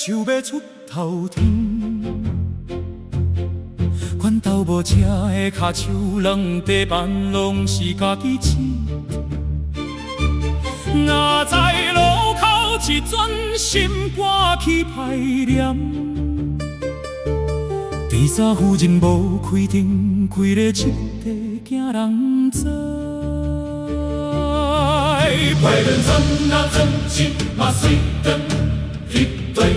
想要出头天。阮兜无车的脚手，两地板拢是家己饲。若在路口一转，心肝去排练。地早夫人无开灯，开咧漆地，惊人知。快认真啊，真心嘛水灯一对。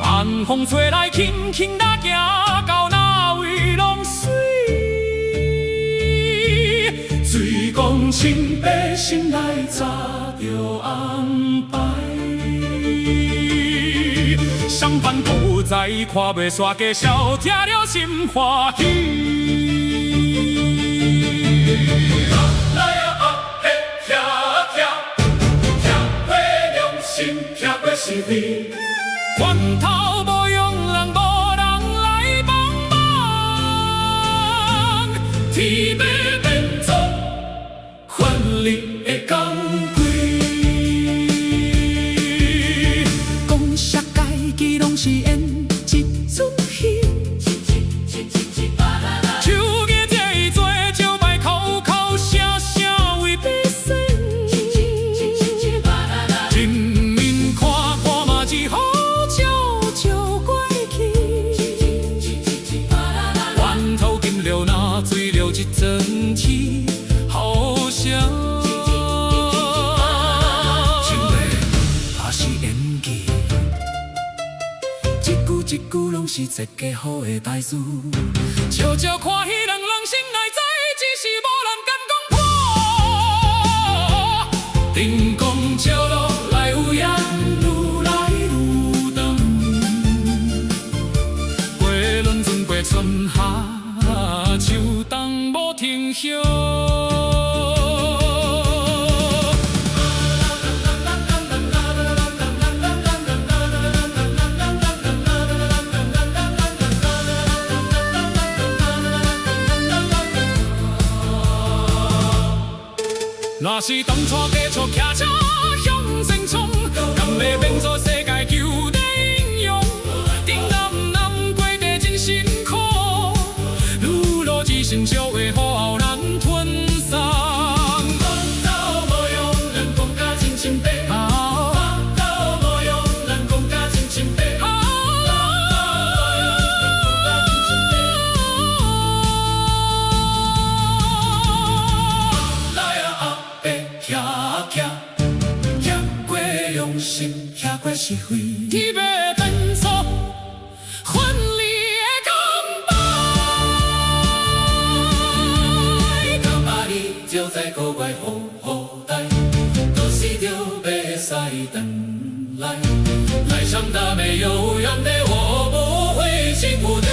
晚风吹来，轻轻地行到哪位拢水。水讲清白心内早着安排。上班不知看袂煞家，笑听了心欢喜。来啊嘿，听听，听过良心，听过是非。源头无用人，无人来帮忙。天要变作权力的工具。讲啥家己拢是演一出戏。手艺这一做，招牌口口声声为百姓。人民看看嘛是好。源头金了那水了一整天，好声。唱的也是演技，一句一句拢是一家好的代志。笑笑看戏，人人心内知，只是无人敢讲破。电光照落来有影，愈来愈长。过轮船，过春夏，秋冬无停歇。若是当初加速骑车向前冲，敢会变作世界球的英雄？顶南南过地真辛苦，愈落只成笑话，予后人吞送。讲到无用，人讲甲真清白。讲到无用，人讲甲真清白。心听过是非，天要变作权力的钢牌。到阿里就在国外好待，都是着要使等来，来上大没有用的我不会辛苦的。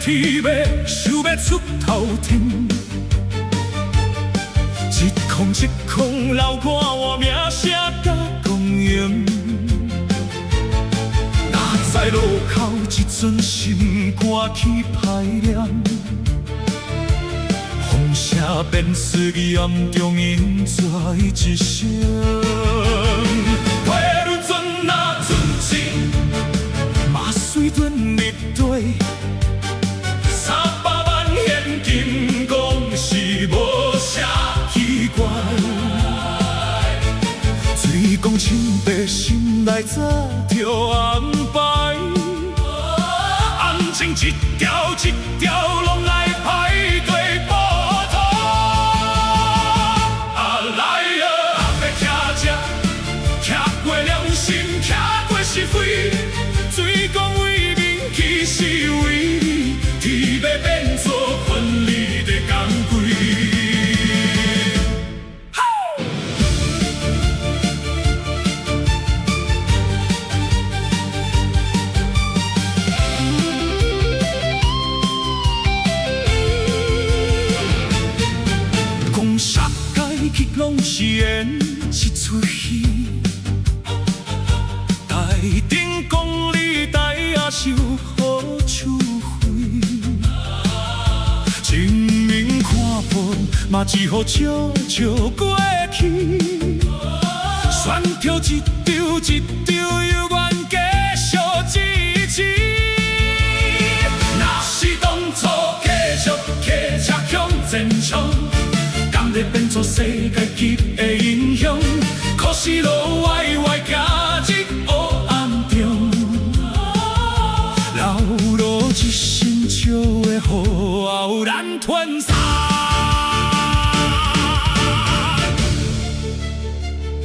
天要想要出头天，一空一空流汗，我名声甲公营。若在路口一阵心肝去排练，风声变思念中因在一声。快轮船若船前，马水遁入地。300万现金讲是无啥奇怪，水讲清白心内早着安排，案情一条一条拢来排队报通。来啊，要骑车，骑过良心，骑过是非。拢是演一出戏。台顶讲理，台也受好处费。人民看破，嘛只好笑笑过去。选票一张一张，犹原继续支持。若是当初继续骑车向前冲，敢会变作世界级的英雄？可是路歪歪，行入黑暗中，老路一身笑的雨后咱吞杀。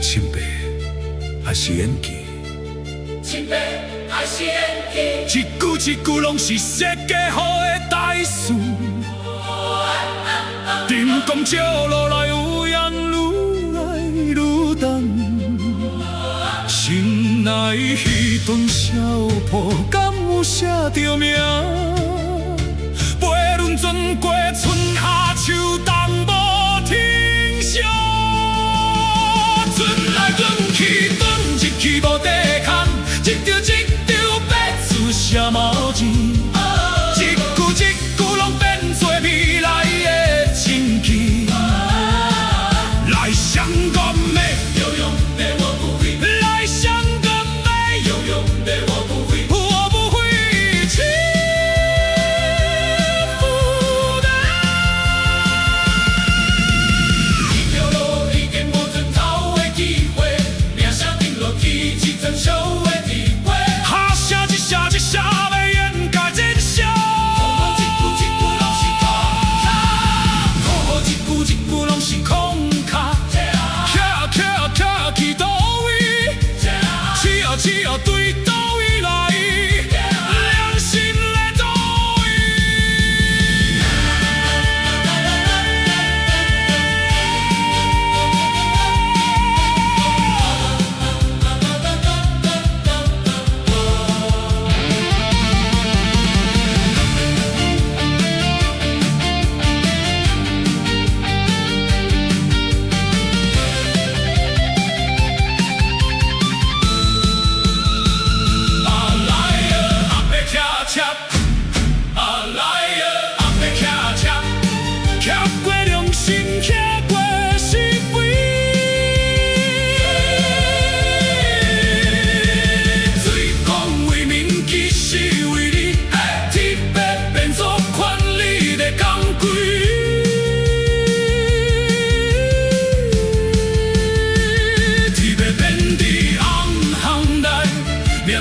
清白还是演技？清白还是演技？一句一句拢是设计好的台词。灯光照落来，有缘愈来愈重。心内彼段小铺，敢有写着名？飞轮转过春夏秋冬，无停歇。转来转去，转一去无地空，一张一张白纸写毛钱，一句一句拢变做未来的情景。来香港美，有用的我不会，来香港美，有用的我不会，我不会欺负人。一条路已经无尽头的机会，命写定落去，一层小的体会。下写一写一写，要掩盖真相。一句一句拢是空卡，一句一句拢是空卡。徛去倒位，试啊对倒位来，良心在倒位。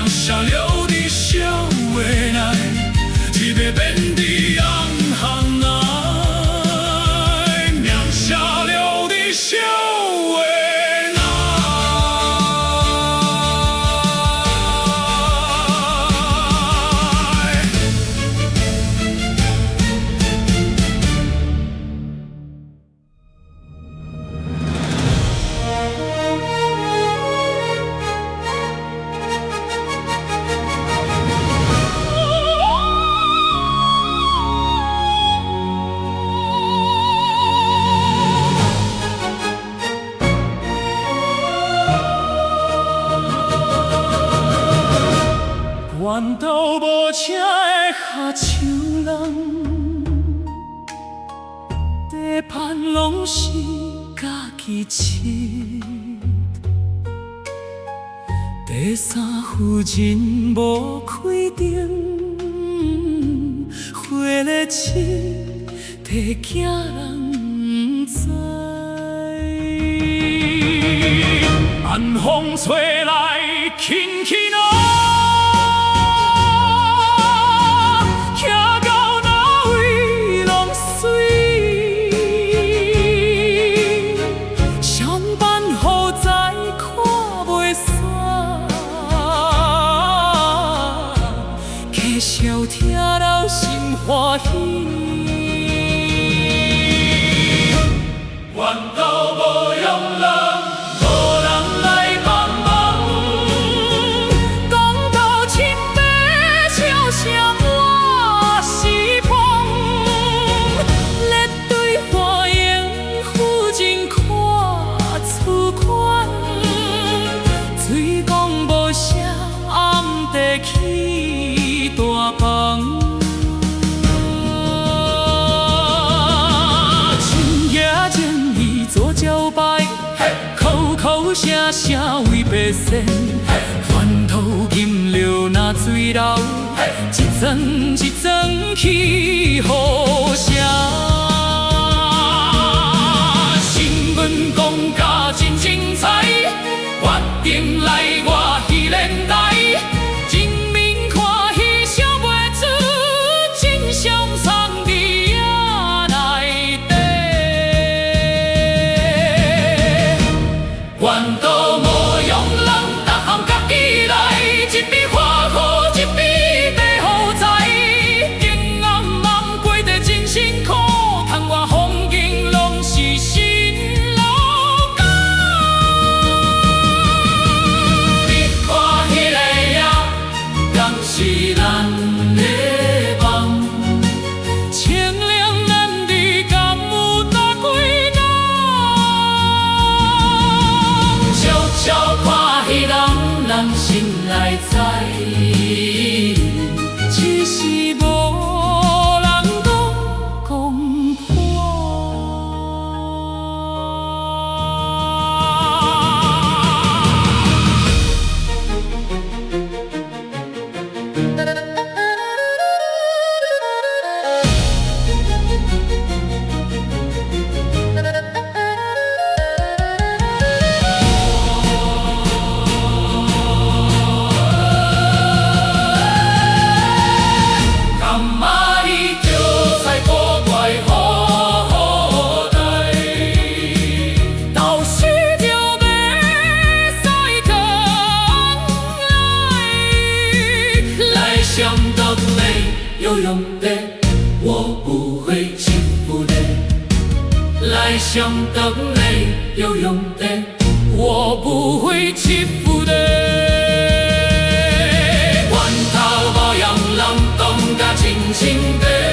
下流的小话来，特别变的红红来，命下流的小话来。弯道无车的下手人，地盘拢是家己饲。第三夫人无开灯，花咧试，提囝人知。寒风吹来，轻轻哦。笑听了心欢喜，弯道无用人，无人来帮忙。讲到清白，笑声我是捧，咧对花颜夫人看。社为白线，源头金流那水流，一层一层去互相。新闻讲甲真精彩，决定来我彼年代，人民看戏笑袂出，真相藏伫影内底。原道无用人，逐项家己来，一边花好，一边白好财。顶暗暗过得真辛苦，窗外风景拢是新老家。你看迄个呀，敢是咱的梦？清凉咱的敢有搭几人？悄悄看迄人，人心内知，只是无人讲讲破。干嘛你就在古怪好代，到时就要使转来想到你有用的，我不会欺负的。来想到你有用的，我不会欺负的。源头无用人讲甲真心白。